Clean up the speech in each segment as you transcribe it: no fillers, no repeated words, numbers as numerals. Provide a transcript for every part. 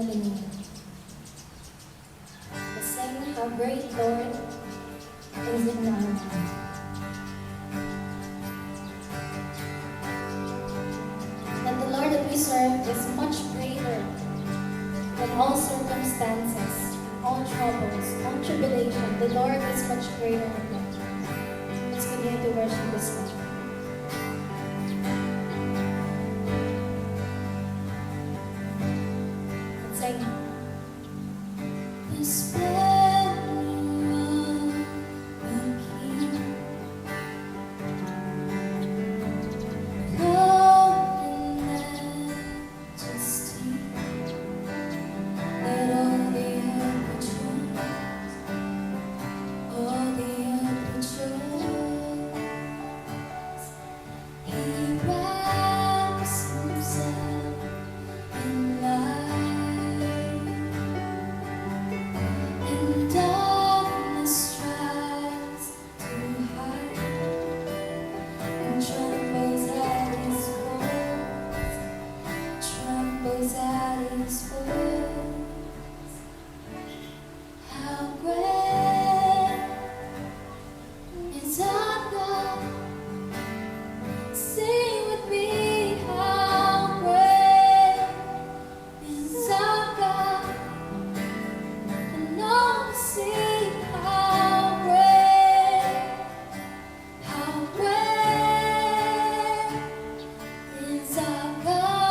continuing. We sing how great Lord is in our life. And the Lord that we serve is much greater than all circumstances, all troubles, all tribulation. The Lord is much greater than that. Let's continue to worship this Lord. Let's sing. The splendor of the King, clothed in majesty, let all the earth rejoice, all the earth rejoice. He wraps himself in light, and darkness tries to hide, and trembles at his voice, trembles at his voice. How great is our God? Sing with me, how great is our God? And all to see how great is our God.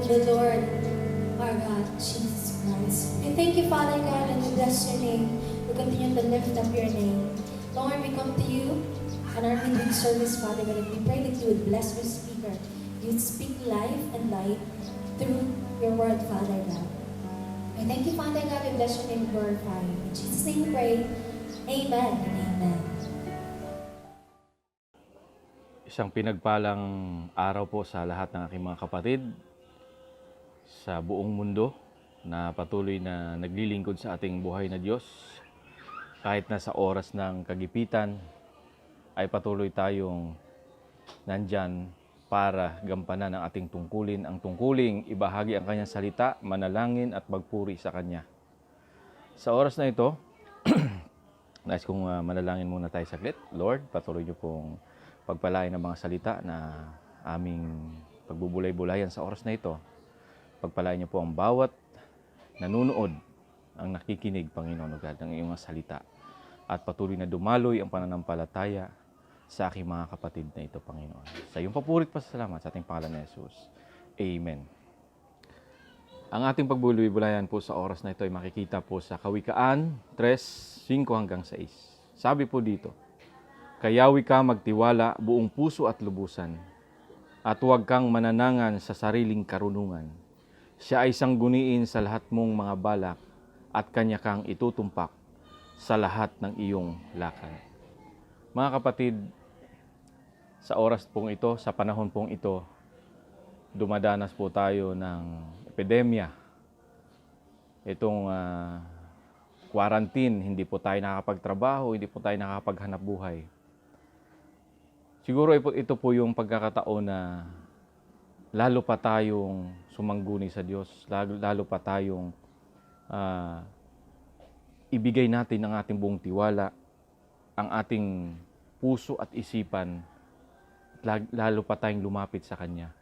the Lord, our God, Jesus Christ. We thank you, Father God, and we bless your name. We continue to lift up your name. Lord, we come to you on our midweek service, Father God, and we pray that you would bless your speaker. You would speak life and light through your word, Father God. We thank you, Father God, we bless your name and glorify you. In Jesus' name we pray. Amen and amen. Isang pinagpalang araw po sa lahat ng aking mga kapatid sa buong mundo na patuloy na naglilingkod sa ating buhay na Diyos. Kahit na sa oras ng kagipitan ay patuloy tayong nandyan para gampanan ang ating tungkulin. Ang tungkuling, ibahagi ang kanyang salita, manalangin at magpuri sa kanya. Sa oras na ito, nais kong manalangin muna tayo saglit. Lord, patuloy niyo pong pagpalain ng mga salita na aming pagbubulay-bulayan sa oras na ito. Pagpalain niyo po ang bawat nanunood, ang nakikinig, Panginoon God, ng iyong mga salita. At patuloy na dumaloy ang pananampalataya sa aking mga kapatid na ito, Panginoon. Sa iyong papurit pa salamat sa ating pangalan ni Jesus. Amen. Ang ating pagbulay-bulayan po sa oras na ito ay makikita po sa Kawikaan 3:5-6. Sabi po dito, kayawi ka magtiwala buong puso at lubusan, at huwag kang mananangan sa sariling karunungan. Siya ay sangguniin sa lahat mong mga balak, at kanya kang itutumpak sa lahat ng iyong lakad. Mga kapatid, sa oras pong ito, sa panahon pong ito, dumadanas po tayo ng epidemya. Itong quarantine, hindi po tayo nakakapagtrabaho, hindi po tayo nakakapaghanap buhay. Siguro ito po yung pagkakataon na lalo pa tayong sumangguni sa Diyos, lalo pa tayong ibigay natin ang ating buong tiwala, ang ating puso at isipan, lalo pa tayong lumapit sa Kanya.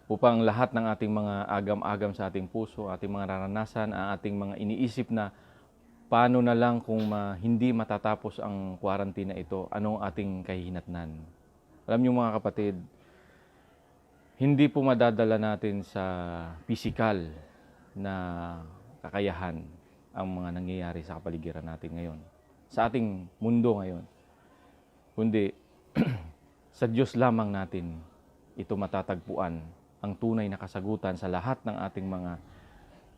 Upang lahat ng ating mga agam-agam sa ating puso, ating mga naranasan, ang ating mga iniisip na paano na lang kung hindi matatapos ang quarantine na ito, anong ating kahihinatnan. Alam niyo mga kapatid, hindi po madadala natin sa pisikal na kakayahan ang mga nangyayari sa kapaligiran natin ngayon, sa ating mundo ngayon. Kundi sa Diyos lamang natin ito matatagpuan ang tunay na kasagutan sa lahat ng ating mga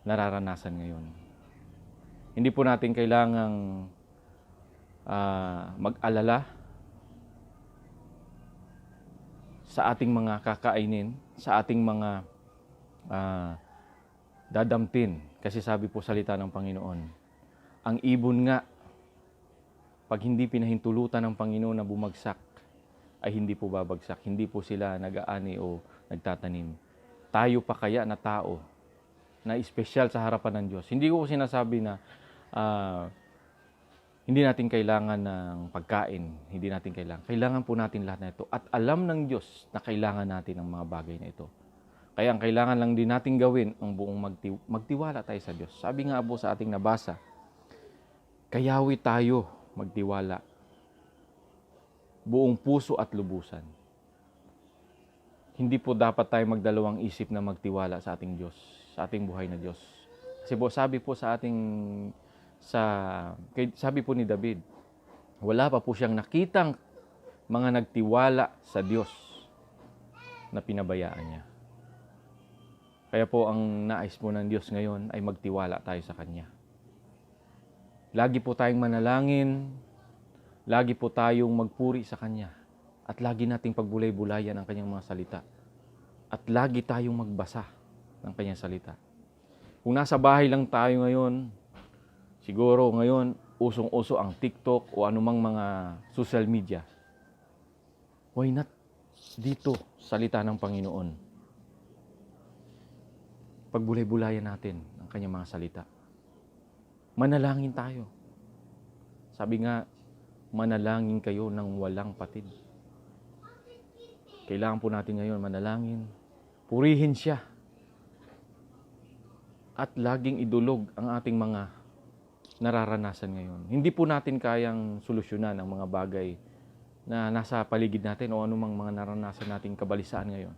nararanasan ngayon. Hindi po natin kailangang mag-alala sa ating mga kakainin, sa ating mga dadamtin. Kasi sabi po salita ng Panginoon, ang ibon nga, pag hindi pinahintulutan ng Panginoon na bumagsak, ay hindi po babagsak. Hindi po sila nag-aani o nagtatanim. Tayo pa kaya na tao na espesyal sa harapan ng Diyos. Hindi ko sinasabi na hindi natin kailangan ng pagkain. Hindi natin kailangan. Kailangan po natin lahat na ito. At alam ng Diyos na kailangan natin ang mga bagay na ito. Kaya ang kailangan lang din natin gawin ang buong magtiwala tayo sa Diyos. Sabi nga po sa ating nabasa, kayawi tayo magtiwala. Buong puso at lubusan. Hindi po dapat tayo magdalawang isip na magtiwala sa ating Diyos, sa ating buhay na Diyos. Kasi po sabi po sabi po ni David, wala pa po siyang nakitang mga nagtiwala sa Diyos na pinabayaan niya. Kaya po ang nais po ng Diyos ngayon ay magtiwala tayo sa Kanya. Lagi po tayong manalangin, lagi po tayong magpuri sa Kanya, at lagi nating pagbulay-bulayan ang Kanyang mga salita, at lagi tayong magbasa ng Kanyang salita. Kung nasa bahay lang tayo ngayon, siguro ngayon usong-uso ang TikTok o anumang mga social media. Why not dito salita ng Panginoon? Pagbulay-bulayan natin ang Kanyang mga salita. Manalangin tayo. Sabi nga, manalangin kayo ng walang patid. Kailangan po natin ngayon manalangin. Purihin siya. At laging idulog ang ating mga nararanasan ngayon. Hindi po natin kayang solusyonan ang mga bagay na nasa paligid natin o anumang mga naranasan nating kabalisaan ngayon.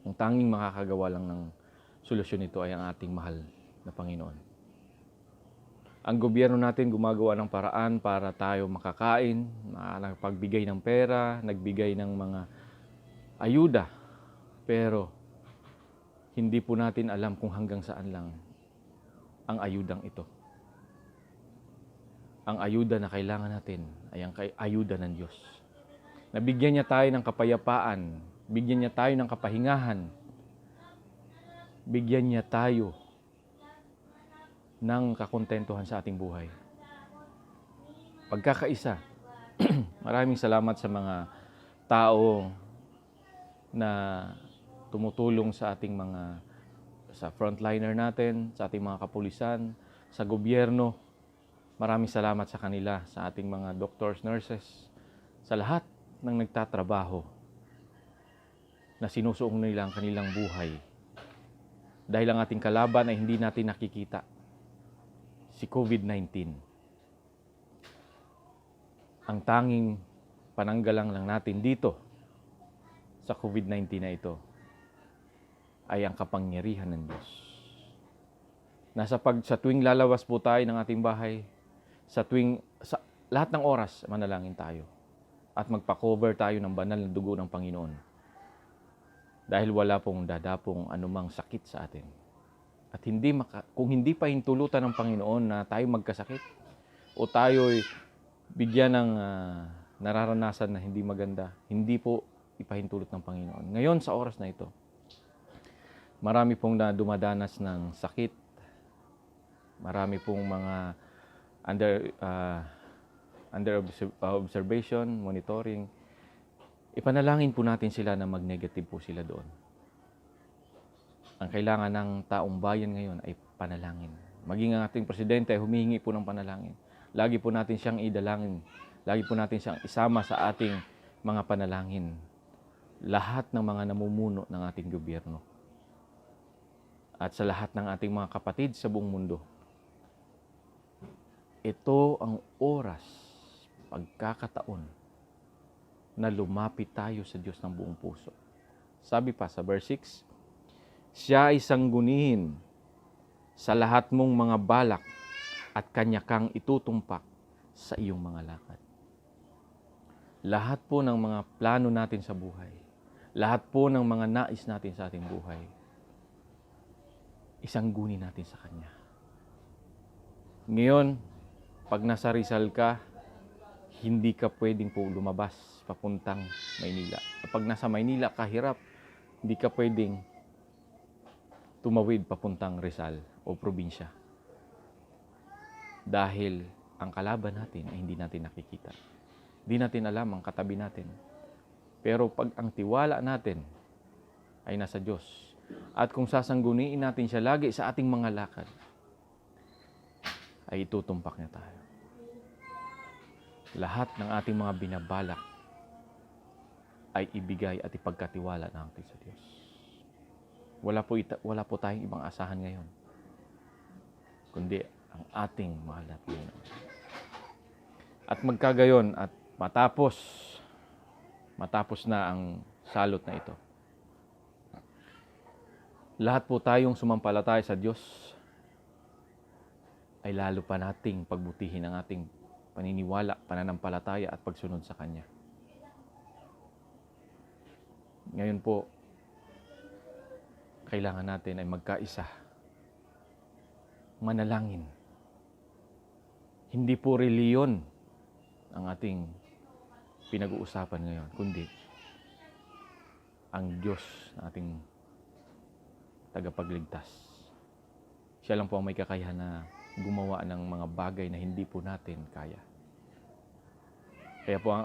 Ang tanging makakagawa lang ng solusyon nito ay ang ating mahal na Panginoon. Ang gobyerno natin gumagawa ng paraan para tayo makakain, nagpagbigay ng pera, nagbigay ng mga ayuda. Pero hindi po natin alam kung hanggang saan lang ang ayudang ito. Ang ayuda na kailangan natin ay ang ayuda ng Diyos. Nabigyan niya tayo ng kapayapaan, bigyan niya tayo ng kapahingahan, bigyan niya tayo ng kakontentuhan sa ating buhay. Pagkakaisa, maraming salamat sa mga tao na tumutulong sa ating sa frontliner natin, sa ating mga kapulisan, sa gobyerno. Maraming salamat sa kanila, sa ating mga doctors, nurses, sa lahat ng nagtatrabaho na sinusuong nila ang kanilang buhay. Dahil ang ating kalaban ay hindi natin nakikita, si COVID-19. Ang tanging pananggalang lang natin dito sa COVID-19 na ito ay ang kapangyarihan ng Diyos. Sa tuwing lalabas po tayo ng ating bahay, sa lahat ng oras, manalangin tayo at magpa-cover tayo ng banal na dugo ng Panginoon. Dahil wala pong dadapong anumang sakit sa atin. At kung hindi pa hintulutan ng Panginoon na tayo magkasakit o tayo'y bigyan ng nararanasan na hindi maganda, hindi po ipahintulot ng Panginoon. Ngayon sa oras na ito, marami pong dumadanas ng sakit, marami pong mga under observation, monitoring. Ipanalangin po natin sila na mag-negative po sila doon. Ang kailangan ng taong bayan ngayon ay panalangin. Maging ang ating presidente ay humihingi po ng panalangin. Lagi po natin siyang idalangin. Lagi po natin siyang isama sa ating mga panalangin. Lahat ng mga namumuno ng ating gobyerno. At sa lahat ng ating mga kapatid sa buong mundo. Ito ang oras, pagkakataon, na lumapit tayo sa Diyos ng buong puso. Sabi pa sa verse 6, siya ay sanggunihin sa lahat mong mga balak at kanya kang itutumpak sa iyong mga lakad. Lahat po ng mga plano natin sa buhay, lahat po ng mga nais natin sa ating buhay, isangguni natin sa Kanya. Ngayon, pag nasa Rizal ka, hindi ka pwedeng po lumabas papuntang Maynila. Pag nasa Maynila ka, hirap, hindi ka pwedeng tumawid papuntang Rizal o probinsya. Dahil ang kalaban natin ay hindi natin nakikita. Hindi natin alam ang katabi natin. Pero pag ang tiwala natin ay nasa Diyos, at kung sasangguniin natin siya lagi sa ating mga lakad, ay itutumpak niya tayo. Lahat ng ating mga binabalak ay ibigay at ipagkatiwala natin sa Diyos. Wala po tayong ibang asahan ngayon, kundi ang ating mahal na Panginoon. At magkagayon at matapos na ang salot na ito, lahat po tayong sumampalataya sa Diyos ay lalo pa nating pagbutihin ang ating paniniwala, pananampalataya at pagsunod sa Kanya. Ngayon po, kailangan natin ay magkaisa. Manalangin. Hindi po reliyon ang ating pinag-uusapan ngayon, kundi ang Diyos na ating tagapagligtas. Siya lang po ang may kakayahan na gumawa ng mga bagay na hindi po natin kaya. Kaya po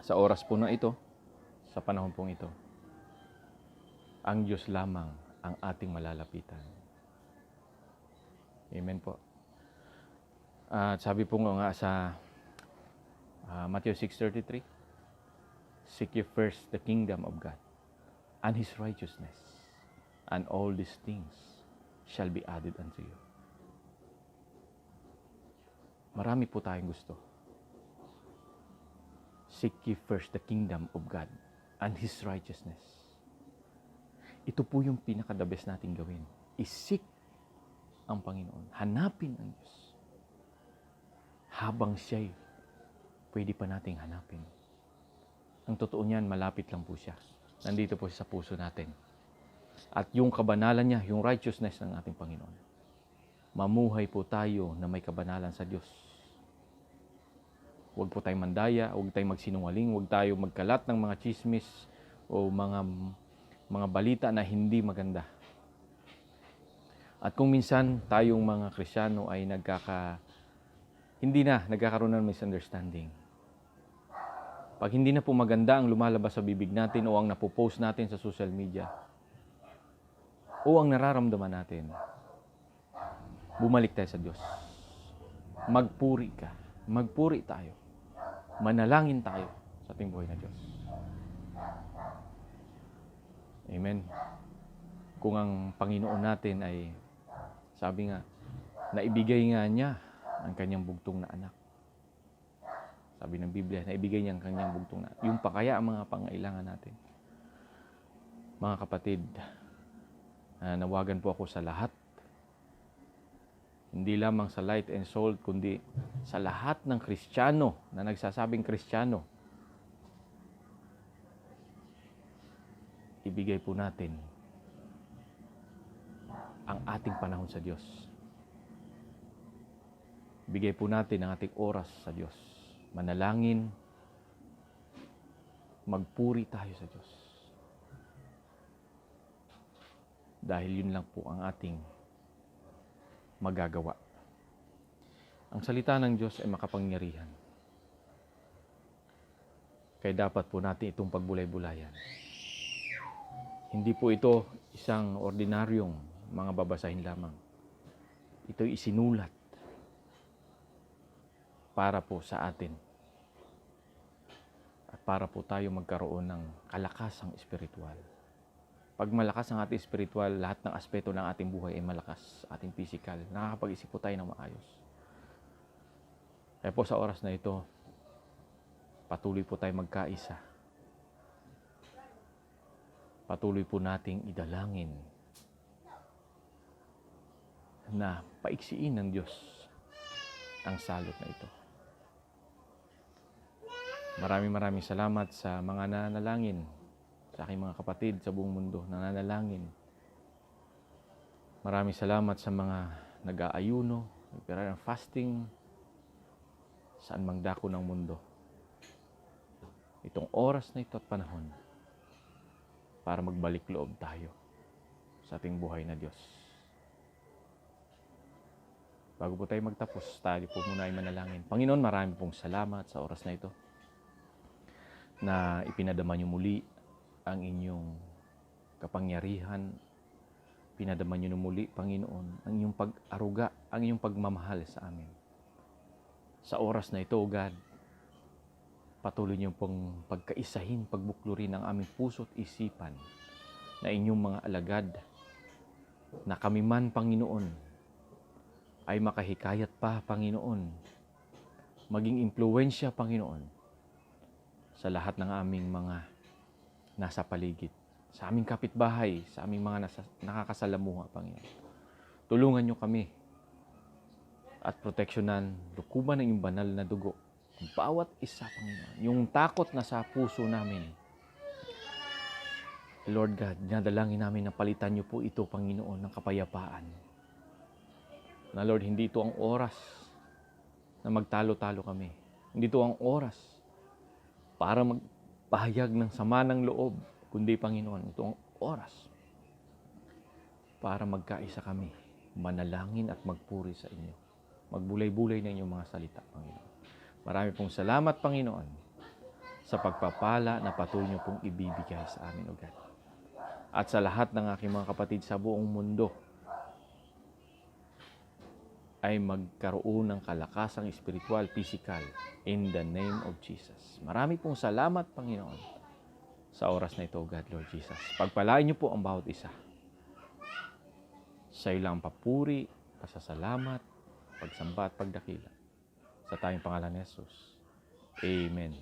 sa oras po na ito, sa panahon pong ito, ang Diyos lamang ang ating malalapitan. Amen po. At sabi po nga sa Matthew 6:33, seek ye first the kingdom of God and His righteousness, and all these things shall be added unto you. Marami po tayong gusto. Seek ye first the kingdom of God and His righteousness. Ito po yung pinaka-the best natin gawin. Isik ang Panginoon. Hanapin ang Diyos. Habang siya'y pwede pa nating hanapin. Ang totoo niyan, malapit lang po siya. Nandito po siya sa puso natin. At yung kabanalan niya, yung righteousness ng ating Panginoon. Mamuhay po tayo na may kabanalan sa Diyos. Huwag po tayong mandaya, huwag tayong magsinungaling, huwag tayo magkalat ng mga chismis o mga balita na hindi maganda. At kung minsan tayong mga Kristiyano ay nagkakaroon ng misunderstanding. Pag hindi na po maganda ang lumalabas sa bibig natin o ang napopost natin sa social media o ang nararamdaman natin, bumalik tayo sa Diyos. Magpuri ka. Magpuri tayo. Manalangin tayo sa ating buhay na Diyos. Amen. Kung ang Panginoon natin ay, sabi nga, naibigay nga niya ang kanyang bugtong na anak. Sabi ng Biblia, naibigay niya ang kanyang bugtong na anak. Yung pa kaya ang mga pangailangan natin. Mga kapatid, nawagan po ako sa lahat. Hindi lamang sa Light and Salt, kundi sa lahat ng Kristiyano na nagsasabing Kristiyano. Ibigay po natin ang ating panahon sa Diyos. Ibigay po natin ang ating oras sa Diyos. Manalangin, magpuri tayo sa Diyos. Dahil yun lang po ang ating magagawa. Ang salita ng Diyos ay makapangyarihan. Kaya dapat po natin itong pagbulay-bulayan. Hindi po ito isang ordinaryong mga babasahin lamang. Ito'y isinulat para po sa atin. At para po tayo magkaroon ng kalakasang espiritual. Pag malakas ang ating spiritual, lahat ng aspeto ng ating buhay ay malakas. Ating physical. Nakakapag-isip po tayo ng maayos. Kaya po sa oras na ito, patuloy po tayo magkaisa. Patuloy po nating idalangin na paiksiin ng Diyos ang salot na ito. Maraming salamat sa mga nanalangin, sa aking mga kapatid sa buong mundo na nanalangin. Maraming salamat sa mga nag-aayuno, nagpira ng fasting, saan mang dako ng mundo. Itong oras na ito at panahon para magbalik loob tayo sa ating buhay na Diyos. Bago po tayo magtapos, tayo po muna ay manalangin. Panginoon, marami pong salamat sa oras na ito na ipinadama niyo muli ang inyong kapangyarihan. Pinadama niyo muli, Panginoon, ang inyong pag-aruga, ang inyong pagmamahal sa amin. Sa oras na ito, God, patuloy niyo pong pagkaisahin, pagbuklurin ang aming puso't isipan na inyong mga alagad na kami man, Panginoon, ay makahikayat pa, Panginoon, maging impluwensya, Panginoon, sa lahat ng aming mga nasa paligid, sa aming kapitbahay, sa aming mga nakakasalamuha, Panginoon. Tulungan niyo kami at proteksyonan, lukuban ng iyong banal na dugo. Bawat isa, Panginoon. Yung takot na sa puso namin. Lord God, dinadalangin namin na palitan niyo po ito, Panginoon, ng kapayapaan. Na Lord, hindi ito ang oras na magtalo-talo kami. Hindi ito ang oras para magpahayag ng sama ng loob, kundi, Panginoon, ito ang oras para magkaisa kami, manalangin at magpuri sa inyo. Magbulay-bulay na inyong mga salita, Panginoon. Marami pong salamat, Panginoon, sa pagpapala na patuloy niyo pong ibibigay sa amin, O God. At sa lahat ng aking mga kapatid sa buong mundo, ay magkaroon ng kalakasang spiritual, physical, in the name of Jesus. Marami pong salamat, Panginoon, sa oras na ito, God, Lord Jesus. Pagpalain niyo po ang bawat isa. Sa ilang papuri, pasasalamat, pagsamba at pagdakila. Sa tayong pangalan ni Jesus. Amen.